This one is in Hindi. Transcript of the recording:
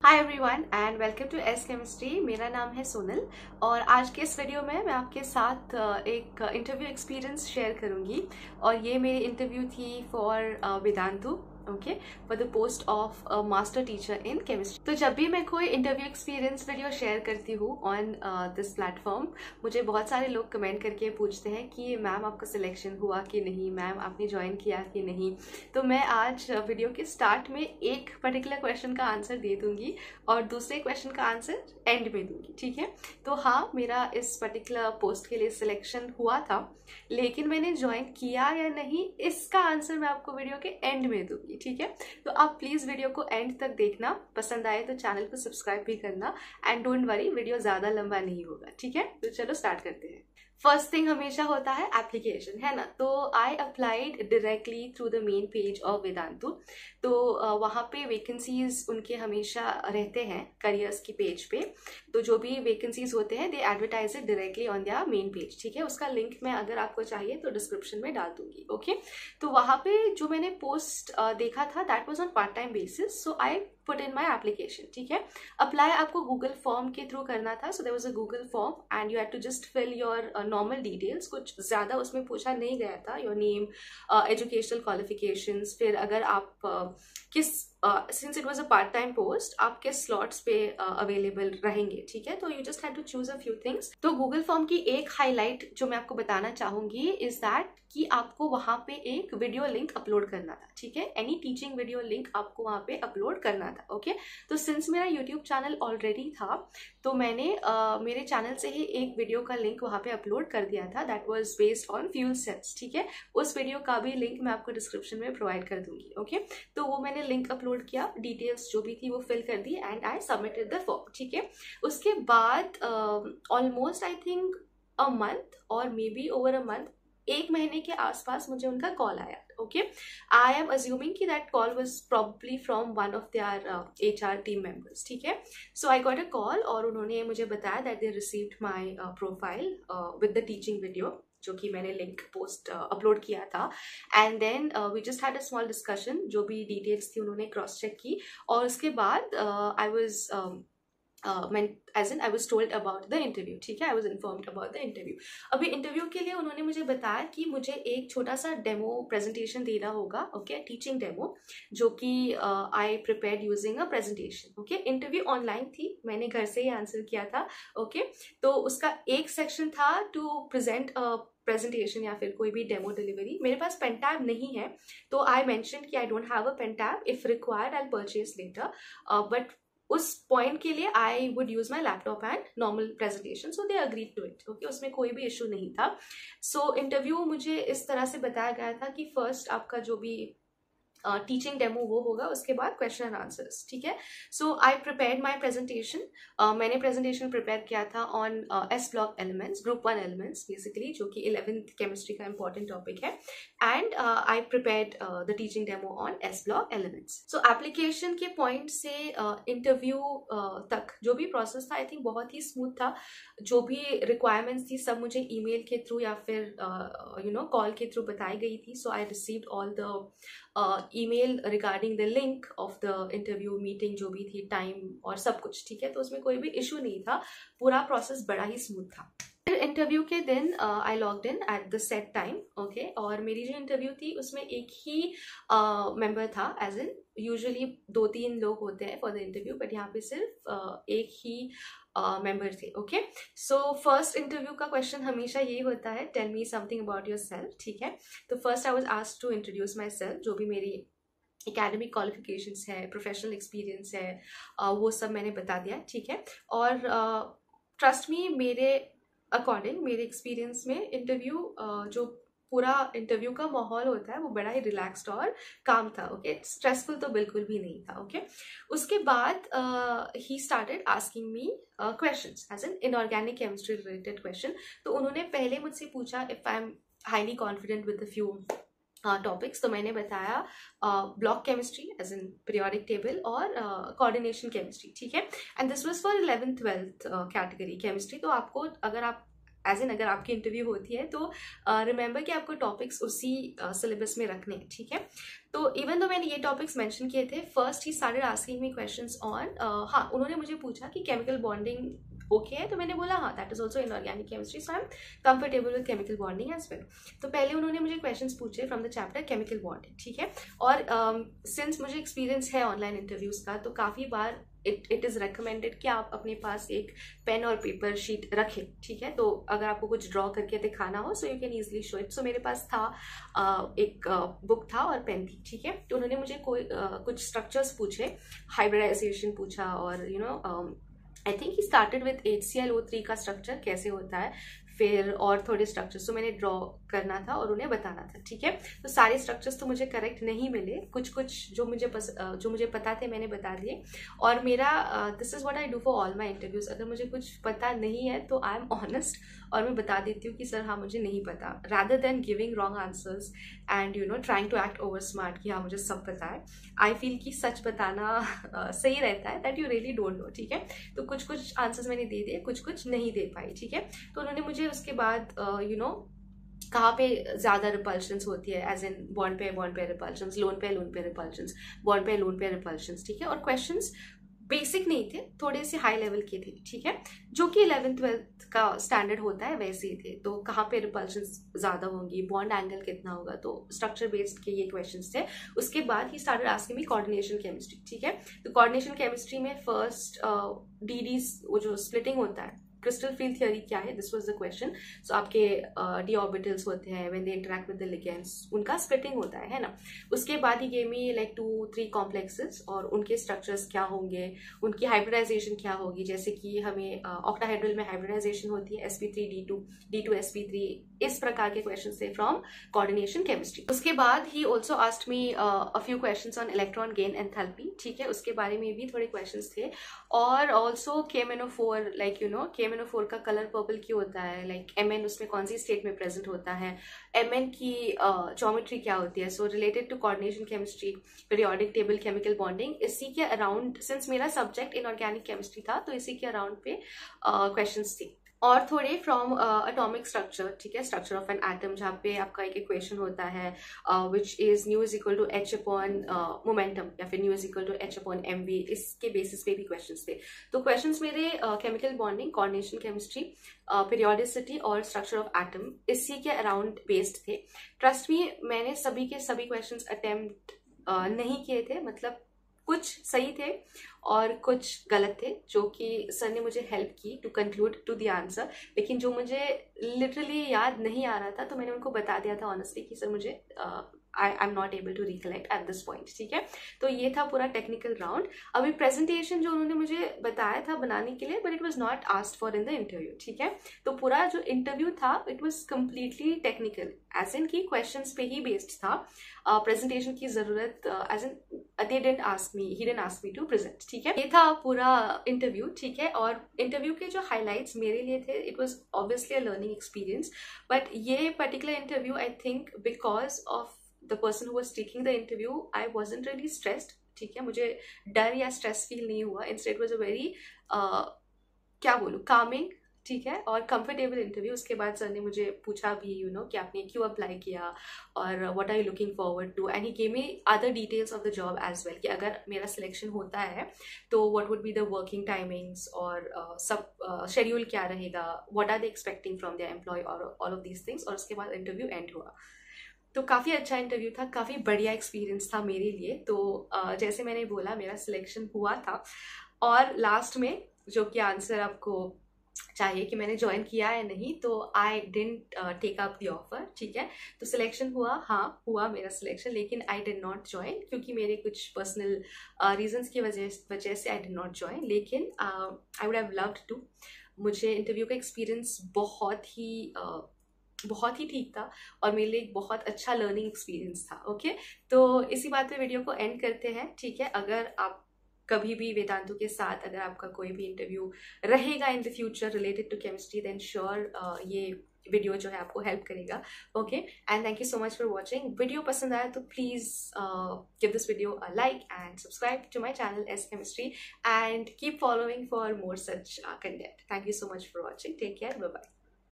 Hi everyone and welcome to S Chemistry. मेरा नाम है सोनल और आज के इस वीडियो में मैं आपके साथ एक इंटरव्यू एक्सपीरियंस शेयर करूंगी और ये मेरी इंटरव्यू थी for Vedantu okay for the post of master teacher in chemistry. तो जब भी मैं कोई इंटरव्यू एक्सपीरियंस वीडियो शेयर करती हूँ ऑन दिस प्लेटफॉर्म, मुझे बहुत सारे लोग कमेंट करके पूछते हैं कि मैम आपका सिलेक्शन हुआ कि नहीं, मैम आपने ज्वाइन किया कि नहीं। तो मैं आज वीडियो के स्टार्ट में एक पर्टिकुलर क्वेश्चन का आंसर दे दूंगी और दूसरे क्वेश्चन का आंसर एंड में दूंगी, ठीक है। तो हाँ, मेरा इस पर्टिकुलर पोस्ट के लिए सिलेक्शन हुआ था, लेकिन मैंने ज्वाइन किया या नहीं इसका आंसर मैं आपको वीडियो के एंड में दूंगी, ठीक है। तो आप प्लीज वीडियो को एंड तक देखना, पसंद आए तो चैनल को सब्सक्राइब भी करना एंड डोंट वरी, वीडियो ज्यादा लंबा नहीं होगा, ठीक है। तो चलो स्टार्ट करते हैं। फर्स्ट थिंग हमेशा होता है एप्लीकेशन, है ना। तो I applied directly through the main page of Vedantu. तो वहाँ पे वैकेंसीज उनके हमेशा रहते हैं करियर्स की पेज पे। तो जो भी वैकेंसीज होते हैं दे advertise it directly on their main page, ठीक है। उसका लिंक मैं अगर आपको चाहिए तो डिस्क्रिप्शन में डाल दूंगी, ओके। तो वहाँ पे जो मैंने पोस्ट देखा था that was on part time basis, so I put in my application, ठीक है। अप्लाई आपको गूगल फॉर्म के थ्रू करना था, so there was a Google form and you had to just fill your normal details. कुछ ज्यादा उसमें पूछा नहीं गया था, योर नेम, एजुकेशनल क्वालिफिकेशंस, फिर अगर आप किस since it was a part time post आप किस स्लॉट्स पे अवेलेबल रहेंगे, ठीक है। तो you just had to choose a few things. तो गूगल फॉर्म की एक हाईलाइट जो मैं आपको बताना चाहूंगी इज दैट कि आपको वहां पे एक वीडियो लिंक अपलोड करना था, ठीक है। एनी टीचिंग वीडियो लिंक आपको वहां पे अपलोड करना था, ओके। तो सिंस मेरा यूट्यूब चैनल ऑलरेडी था तो मैंने मेरे चैनल से ही एक वीडियो का लिंक वहां पे अपलोड कर दिया था, that was based on fuel cells, ठीक है। उस वीडियो का भी लिंक मैं आपको डिस्क्रिप्शन में प्रोवाइड कर दूंगी, ओके। तो वो मैंने लिंक अपलोड किया, डिटेल्स जो भी थी वो फिल कर दी and I submitted the form, ठीक है। उसके बाद almost I think a month और maybe over a month, एक महीने के आसपास मुझे उनका कॉल आया, ओके। आई एम अज्यूमिंग कि that call was probably from one of their HR team members, ठीक है। सो आई गॉट अ कॉल और उन्होंने मुझे बताया that they received my profile with the teaching video जो कि मैंने लिंक पोस्ट अपलोड किया था। And then we just had a small discussion, जो भी डिटेल्स थी उन्होंने क्रॉस चेक की और उसके बाद I was I was told about the interview, ठीक है। I was informed about the interview। अभी इंटरव्यू के लिए उन्होंने मुझे बताया कि मुझे एक छोटा सा डेमो प्रेजेंटेशन देना होगा, ओके, टीचिंग डेमो, जो कि आई prepared using a presentation, okay. Interview online थी, मैंने घर से ही आंसर किया था, ओके। तो उसका एक सेक्शन था टू प्रेजेंट अ प्रेजेंटेशन या फिर कोई भी डेमो डिलीवरी। मेरे पास पेन टैब नहीं है तो आई मेंशन कि I don't have a pen tab, if required I purchase later, but उस पॉइंट के लिए I would use my laptop and normal presentation, so they agreed to it, okay. उसमें कोई भी इशू नहीं था। सो इंटरव्यू मुझे इस तरह से बताया गया था कि फर्स्ट आपका जो भी टीचिंग डेमो वो होगा, उसके बाद क्वेश्चन एंड आंसर्स, ठीक है। सो आई प्रिपेयर्ड माई प्रेजेंटेशन। मैंने प्रेजेंटेशन प्रिपेयर किया था on S block elements, group 1 elements basically, जो कि 11th केमिस्ट्री का इंपॉर्टेंट टॉपिक है। And I prepared the teaching demo on S block elements. So application के पॉइंट से इंटरव्यू तक जो भी प्रोसेस था आई थिंक बहुत ही स्मूथ था। जो भी रिक्वायरमेंट्स थी सब मुझे ईमेल के थ्रू या फिर कॉल के थ्रू बताई गई थी। So I received all the email regarding the link of the interview, meeting जो भी थी, टाइम और सब कुछ, ठीक है। तो उसमें कोई भी इशू नहीं था, पूरा प्रोसेस बड़ा ही स्मूथ था। इंटरव्यू के दिन I logged in at the set time, okay. और मेरी जो इंटरव्यू थी उसमें एक ही मेंबर था, एज इन यूजुअली 2-3 लोग होते हैं फॉर द इंटरव्यू, बट यहाँ पे सिर्फ एक ही मेंबर थे, ओके। सो फर्स्ट इंटरव्यू का क्वेश्चन हमेशा यही होता है, tell me something about yourself, ठीक है। तो first I was asked to introduce myself, जो भी मेरी एकेडमिक क्वालिफिकेशंस है, प्रोफेशनल एक्सपीरियंस है, वो सब मैंने बता दिया, ठीक है। और ट्रस्ट मी, मेरे अकॉर्डिंग, मेरे एक्सपीरियंस में इंटरव्यू जो पूरा इंटरव्यू का माहौल होता है वो बड़ा ही रिलैक्स्ड और काम था, ओके। स्ट्रेसफुल तो बिल्कुल भी नहीं था, ओके। उसके बाद ही started asking me questions as an inorganic chemistry related question. तो उन्होंने पहले मुझसे पूछा if I am highly confident with the few topics. तो मैंने बताया block chemistry as in periodic table और कोऑर्डिनेशन केमिस्ट्री, ठीक है। And this was for 11th 12th category chemistry. तो आपको, अगर आप एज इन अगर आपकी इंटरव्यू होती है तो रिमेंबर कि आपको टॉपिक्स उसी सिलेबस में रखने हैं, ठीक है। तो इवन दो मैंने ये टॉपिक्स मेंशन किए थे, first he started asking me questions on, हाँ उन्होंने मुझे पूछा कि केमिकल बॉन्डिंग ओके है, तो मैंने बोला हाँ that is also inorganic chemistry, so I am comfortable with chemical bonding as well. तो पहले उन्होंने मुझे क्वेश्चंस पूछे from the chapter chemical bonding, ठीक है। और सिंस मुझे एक्सपीरियंस है ऑनलाइन इंटरव्यूज का, तो काफ़ी बार इट इज़ रिकमेंडेड कि आप अपने पास एक पेन और पेपर शीट रखें, ठीक है। तो अगर आपको कुछ ड्रॉ करके दिखाना हो so you can easily show it. So मेरे पास था एक बुक था और पेन थी, ठीक है। तो उन्होंने मुझे कुछ स्ट्रक्चर्स पूछे, हाइब्रिडाइजेशन पूछा, और you know I think he started with HClO3 का स्ट्रक्चर कैसे होता है, फिर और थोड़े स्ट्रक्चर्स तो मैंने ड्रॉ करना था और उन्हें बताना था, ठीक है। तो सारे स्ट्रक्चर्स तो मुझे करेक्ट नहीं मिले, कुछ कुछ जो मुझे पता थे मैंने बता दिए। और मेरा this is what I do for all my interviews, अगर मुझे कुछ पता नहीं है तो आई एम ऑनेस्ट और मैं बता देती हूँ कि सर हाँ मुझे नहीं पता, rather than giving wrong answers and you know trying to act over smart कि हाँ मुझे सब पता है। आई फील कि सच बताना सही रहता है, that you really don't know, ठीक है। तो कुछ कुछ आंसर्स मैंने दे दिए, कुछ कुछ नहीं दे पाई, ठीक है। तो उन्होंने मुझे उसके बाद यू नो कहाँ पे ज्यादा रिपल्शंस होती है, एज इन बॉन्ड पे रिपल्शंस, लोन पे रिपल्शंस, बॉन्ड पे लोन पे रिपल्शंस, ठीक है। और क्वेश्चंस बेसिक नहीं थे, थोड़े से हाई लेवल के थे, ठीक है, जो कि 11th-12th का स्टैंडर्ड होता है वैसे ही थे। तो कहाँ पे रिपल्शंस ज्यादा होंगी, बॉन्ड एंगल कितना होगा, तो स्ट्रक्चर बेस्ड के ये क्वेश्चंस थे। उसके बाद ही स्टार्टेड आस्किंग मी कोऑर्डिनेशन केमिस्ट्री, ठीक है। तो कोऑर्डिनेशन केमिस्ट्री में फर्स्ट DDs, वो जो स्प्लिटिंग होता है, क्रिस्टल फील्ड थ्योरी क्या है, दिस वाज द क्वेश्चन। सो आपके डी ऑर्बिटल्स होते हैं when they interact with the ligands, उनका स्प्लिटिंग होता है ना। उसके बाद ही गेम में लाइक 2-3 कॉम्प्लेक्सेस और उनके स्ट्रक्चर्स क्या होंगे, उनकी हाइब्रिडाइजेशन क्या होगी, जैसे कि हमें ऑक्टाहेड्रल में हाइब्रिडाइजेशन होती है sp3d2 d2sp3, इस प्रकार के क्वेश्चन थे फ्रॉम कोऑर्डिनेशन केमिस्ट्री। उसके बाद he also asked me a few questions on electron gain enthalpy, ठीक है, उसके बारे में भी थोड़े क्वेश्चंस थे। और also KMnO4, like you know KMnO4 का कलर पर्पल क्यों होता है, लाइक Mn उसमें कौन सी स्टेट में प्रेजेंट होता है, Mn की ज्योमेट्री क्या होती है। So related to coordination chemistry, periodic table, chemical bonding, इसी के अराउंड, सिंस मेरा सब्जेक्ट इनऑर्गेनिक केमिस्ट्री था तो इसी के अराउंड पे क्वेश्चंस थे। और थोड़े फ्रॉम एटॉमिक स्ट्रक्चर, ठीक है, स्ट्रक्चर ऑफ एन एटम, जहाँ पे आपका एक इक्वेशन होता है which is nu is equal to h upon momentum, या फिर nu is equal to h upon mv, इसके बेसिस पे भी क्वेश्चंस थे। तो क्वेश्चंस मेरे chemical bonding, coordination chemistry, periodicity और स्ट्रक्चर ऑफ एटम, इसी के अराउंड बेस्ड थे। ट्रस्ट मी, मैंने सभी के सभी क्वेश्चंस अटेम्प्ट नहीं किए थे, मतलब कुछ सही थे और कुछ गलत थे, जो कि सर ने मुझे हेल्प की to conclude to the answer. लेकिन जो मुझे लिटरली याद नहीं आ रहा था तो मैंने उनको बता दिया था ऑनेस्टली कि सर मुझे I am not able to recollect at this point, ठीक है। तो ये था पूरा टेक्निकल राउंड। अभी प्रेजेंटेशन जो उन्होंने मुझे बताया था बनाने के लिए, but it was not asked for in the interview, ठीक है। तो पूरा जो इंटरव्यू था it was completely technical, as in की क्वेश्चंस पे ही बेस्ड था। प्रेजेंटेशन की जरूरत, as in they didn't ask me, he didn't ask me to present, ठीक है। ये था पूरा इंटरव्यू, ठीक है। और इंटरव्यू के जो हाइलाइट्स मेरे लिए थे, it was obviously a learning experience, but ये particular interview I think because of the person who was taking the interview, I wasn't really stressed, ठीक है। मुझे डर या स्ट्रेस फील नहीं हुआ, instead it was a very क्या बोलूं, कामिंग, ठीक है, और कंफर्टेबल इंटरव्यू। उसके बाद सर ने मुझे पूछा भी, यू नो, कि आपने क्यों अप्लाई किया और what are you looking forward to, and he gave me other details of the job as well, कि अगर मेरा सिलेक्शन होता है तो what would be the working timings और सब शेड्यूल क्या रहेगा, what are they expecting from their employ और ऑल ऑफ दीज थिंग्स। और उसके बाद इंटरव्यू एंड हुआ। तो काफ़ी अच्छा इंटरव्यू था, काफ़ी बढ़िया एक्सपीरियंस था मेरे लिए। तो जैसे मैंने बोला मेरा सिलेक्शन हुआ था, और लास्ट में जो कि आंसर आपको चाहिए कि मैंने ज्वाइन किया है नहीं, तो I didn't take up the offer, ठीक है। तो सिलेक्शन हुआ, हाँ हुआ मेरा सिलेक्शन, लेकिन आई डिड नॉट ज्वाइन क्योंकि मेरे कुछ पर्सनल रीजंस की वजह से आई डिड नॉट ज्वाइन। लेकिन I would have loved to. मुझे इंटरव्यू का एक्सपीरियंस बहुत ही ठीक था और मेरे लिए एक बहुत अच्छा लर्निंग एक्सपीरियंस था, ओके। तो इसी बात पे वीडियो को एंड करते हैं, ठीक है। अगर आप कभी भी वेदांतु के साथ अगर आपका कोई भी इंटरव्यू रहेगा in the future related to chemistry, then sure ये वीडियो जो है आपको हेल्प करेगा, okay. And thank you so much for watching. Video पसंद आया तो please give this video a like and subscribe to my channel S Chemistry and keep following for more such content. Thank you so much for watching. Take care, bye bye.